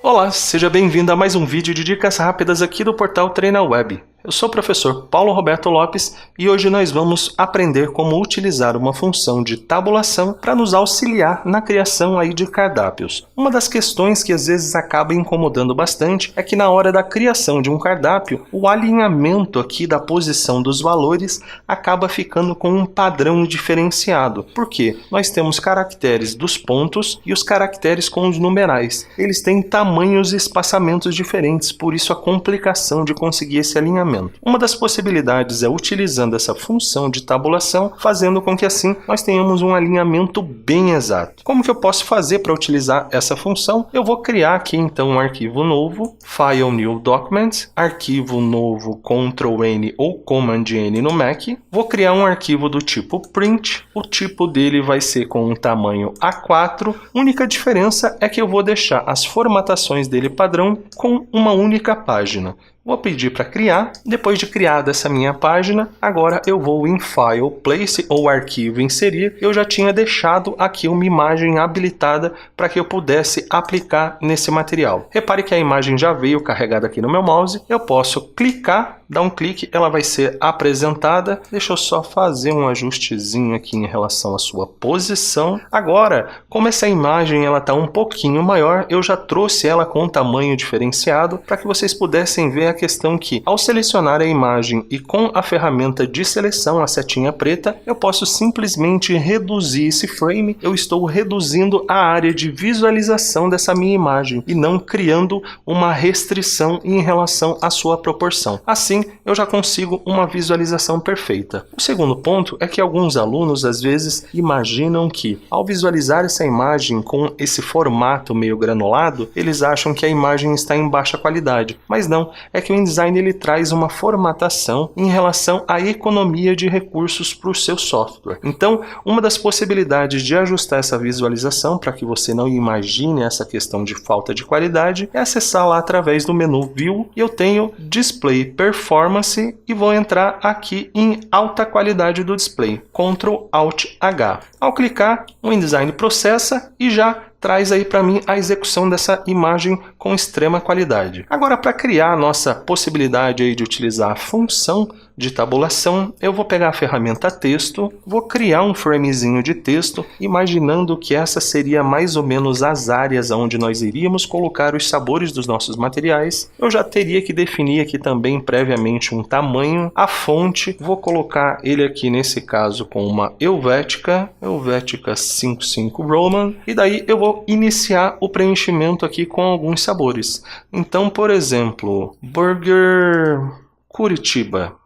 Olá, seja bem-vindo a mais um vídeo de dicas rápidas aqui do portal TreinaWeb. Eu sou o professor Paulo Roberto Lopes e hoje nós vamos aprender como utilizar uma função de tabulação para nos auxiliar na criação aí de cardápios. Uma das questões que às vezes acaba incomodando bastante é que na hora da criação de um cardápio, o alinhamento aqui da posição dos valores acaba ficando com um padrão diferenciado. Por quê? Nós temos caracteres dos pontos e os caracteres com os numerais. Eles têm tamanhos e espaçamentos diferentes, por isso a complicação de conseguir esse alinhamento. Uma das possibilidades é utilizando essa função de tabulação, fazendo com que assim nós tenhamos um alinhamento bem exato. Como que eu posso fazer para utilizar essa função? Eu vou criar aqui então um arquivo novo, File New Document, arquivo novo Ctrl+N ou Command+N no Mac. Vou criar um arquivo do tipo print, o tipo dele vai ser com um tamanho A4. Única diferença é que eu vou deixar as formatações dele padrão com uma única página. Vou pedir para criar. Depois de criada essa minha página, agora eu vou em File, Place ou Arquivo Inserir. Eu já tinha deixado aqui uma imagem habilitada para que eu pudesse aplicar nesse material. Repare que a imagem já veio carregada aqui no meu mouse. Eu posso clicar, dar um clique, ela vai ser apresentada. Deixa eu só fazer um ajustezinho aqui em relação à sua posição. Agora, como essa imagem está um pouquinho maior, eu já trouxe ela com um tamanho diferenciado para que vocês pudessem ver a questão que, ao selecionar a imagem e com a ferramenta de seleção, a setinha preta, eu posso simplesmente reduzir esse frame. Eu estou reduzindo a área de visualização dessa minha imagem e não criando uma restrição em relação à sua proporção. Assim, eu já consigo uma visualização perfeita. O segundo ponto é que alguns alunos às vezes imaginam que, ao visualizar essa imagem com esse formato meio granulado, eles acham que a imagem está em baixa qualidade, mas não, é que o InDesign ele traz uma formatação em relação à economia de recursos para o seu software. Então, uma das possibilidades de ajustar essa visualização para que você não imagine essa questão de falta de qualidade é acessar lá através do menu View. Eu tenho Display Performance e vou entrar aqui em alta qualidade do display, Ctrl Alt H. Ao clicar, o InDesign processa e já traz aí para mim a execução dessa imagem com extrema qualidade. Agora, para criar a nossa possibilidade aí de utilizar a função de tabulação, eu vou pegar a ferramenta texto, vou criar um framezinho de texto, imaginando que essa seria mais ou menos as áreas onde nós iríamos colocar os sabores dos nossos materiais. Eu já teria que definir aqui também previamente um tamanho, a fonte, vou colocar ele aqui nesse caso com uma Helvética 55 Roman, e daí eu vou iniciar o preenchimento aqui com alguns sabores. Então, por exemplo, Burger Curitiba,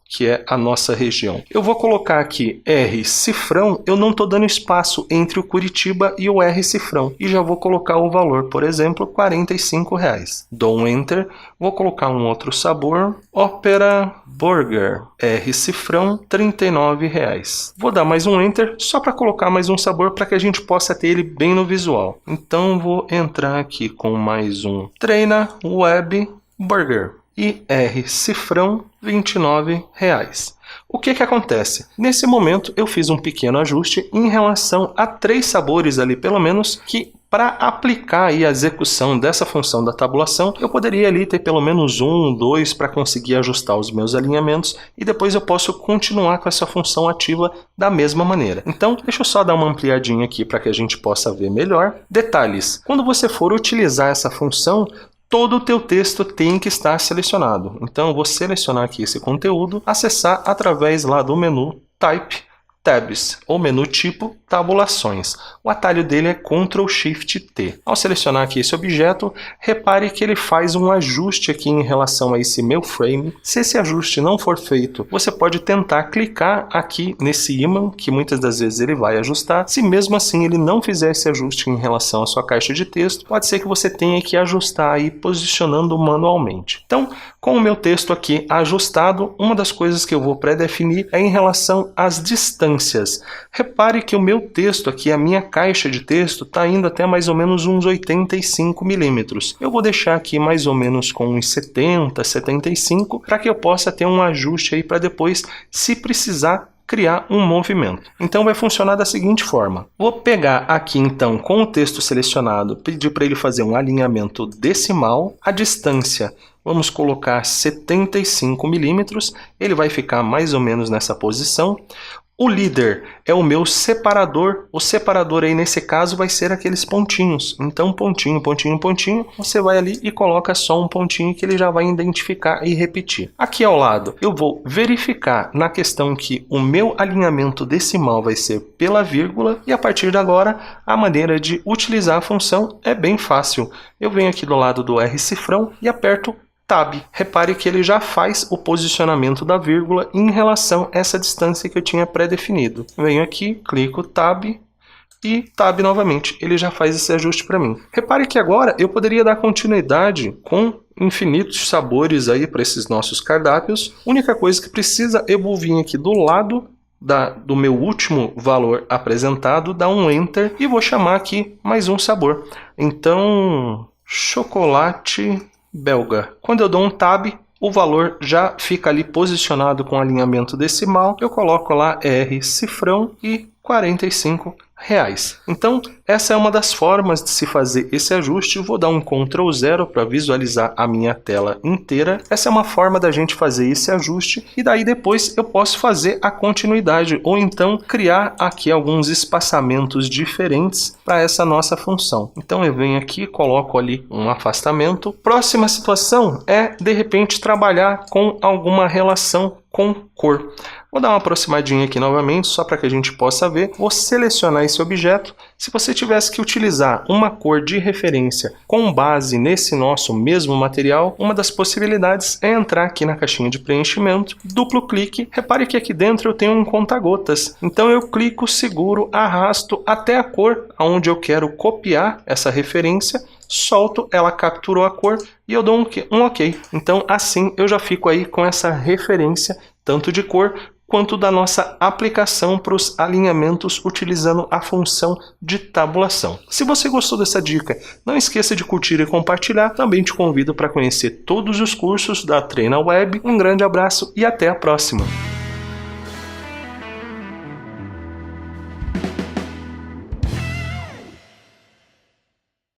que é a nossa região. Eu vou colocar aqui R cifrão, eu não estou dando espaço entre o Curitiba e o R cifrão. E já vou colocar o valor, por exemplo, R$ 45,00. Dou um Enter, vou colocar um outro sabor, Ópera Burger, R cifrão, R$ 39,00. Vou dar mais um Enter, só para colocar mais um sabor, para que a gente possa ter ele bem no visual. Então vou entrar aqui com mais um TreinaWeb Burger. E R cifrão, R$ 29,00. O que acontece? Nesse momento eu fiz um pequeno ajuste em relação a 3 sabores ali, pelo menos, que para aplicar aí a execução dessa função da tabulação, eu poderia ali ter pelo menos 1, 2 para conseguir ajustar os meus alinhamentos e depois eu posso continuar com essa função ativa da mesma maneira. Então, deixa eu só dar uma ampliadinha aqui para que a gente possa ver melhor. Detalhes: quando você for utilizar essa função, todo o teu texto tem que estar selecionado. Então, eu vou selecionar aqui esse conteúdo, acessar através lá do menu Type, Tabs, ou menu tipo Tabulações. O atalho dele é Ctrl Shift T. Ao selecionar aqui esse objeto, repare que ele faz um ajuste aqui em relação a esse meu frame. Se esse ajuste não for feito, você pode tentar clicar aqui nesse ímã, que muitas das vezes ele vai ajustar. Se mesmo assim ele não fizer esse ajuste em relação à sua caixa de texto, pode ser que você tenha que ajustar aí posicionando manualmente. Então, com o meu texto aqui ajustado, uma das coisas que eu vou pré-definir é em relação às distâncias. Repare que o meu texto aqui, a minha caixa de texto, está indo até mais ou menos uns 85 milímetros. Eu vou deixar aqui mais ou menos com uns 70, 75, para que eu possa ter um ajuste aí para depois, se precisar, criar um movimento. Então vai funcionar da seguinte forma. Vou pegar aqui então com o texto selecionado, pedir para ele fazer um alinhamento decimal. A distância vamos colocar 75 milímetros, ele vai ficar mais ou menos nessa posição. O líder é o meu separador. O separador aí nesse caso vai ser aqueles pontinhos. Então pontinho, pontinho, pontinho, você vai ali e coloca só um pontinho que ele já vai identificar e repetir. Aqui ao lado eu vou verificar na questão que o meu alinhamento decimal vai ser pela vírgula e a partir de agora a maneira de utilizar a função é bem fácil. Eu venho aqui do lado do R cifrão e aperto Tab. Repare que ele já faz o posicionamento da vírgula em relação a essa distância que eu tinha pré-definido. Venho aqui, clico Tab e Tab novamente. Ele já faz esse ajuste para mim. Repare que agora eu poderia dar continuidade com infinitos sabores aí para esses nossos cardápios. A única coisa que precisa eu vou vir aqui do lado do meu último valor apresentado, dar um Enter e vou chamar aqui mais um sabor. Então, chocolate belga. Quando eu dou um Tab, o valor já fica ali posicionado com alinhamento decimal. Eu coloco lá R cifrão e R$45. Então, essa é uma das formas de se fazer esse ajuste. Eu vou dar um Ctrl 0 para visualizar a minha tela inteira. Essa é uma forma da gente fazer esse ajuste e daí depois eu posso fazer a continuidade ou então criar aqui alguns espaçamentos diferentes para essa nossa função. Então eu venho aqui, coloco ali um afastamento. Próxima situação é de repente trabalhar com alguma relação com cor. Vou dar uma aproximadinha aqui novamente, só para que a gente possa ver. Vou selecionar esse objeto. Se você tivesse que utilizar uma cor de referência com base nesse nosso mesmo material, uma das possibilidades é entrar aqui na caixinha de preenchimento, duplo clique. Repare que aqui dentro eu tenho um conta-gotas. Então eu clico, seguro, arrasto até a cor onde eu quero copiar essa referência, solto, ela capturou a cor e eu dou um OK. Então assim eu já fico aí com essa referência, tanto de cor quanto da nossa aplicação para os alinhamentos utilizando a função de tabulação. Se você gostou dessa dica, não esqueça de curtir e compartilhar. Também te convido para conhecer todos os cursos da Treina Web. Um grande abraço e até a próxima!